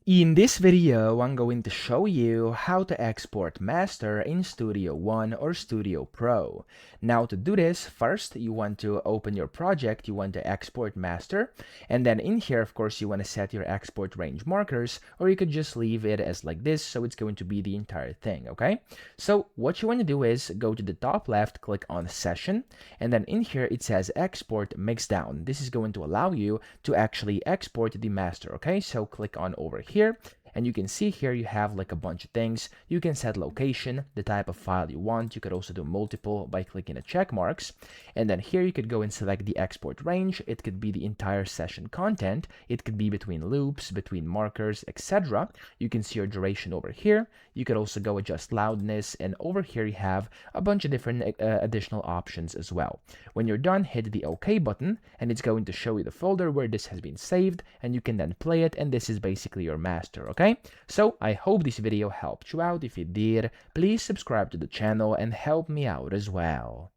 In this video, I'm going to show you how to export master in Studio One or Studio Pro. Now to do this, first you want to open your project, you want to export master, and then in here, of course, you want to set your export range markers, or you could just leave it as like this, so it's going to be the entire thing, okay? So what you want to do is go to the top left, click on session, and then in here it says export mixdown. This is going to allow you to actually export the master, okay? So click on over here, and you can see here you have like a bunch of things. You can set location, the type of file you want. You could also do multiple by clicking the check marks, and then here you could go and select the export range. It could be the entire session content, it could be between loops, between markers, etc. You can see your duration over here. You could also go adjust loudness, and over here you have a bunch of different additional options as well. When you're done, hit the OK button, and it's going to show you the folder where this has been saved, and you can then play it, and this is basically your master, okay? So I hope this video helped you out. If it did, please subscribe to the channel and help me out as well.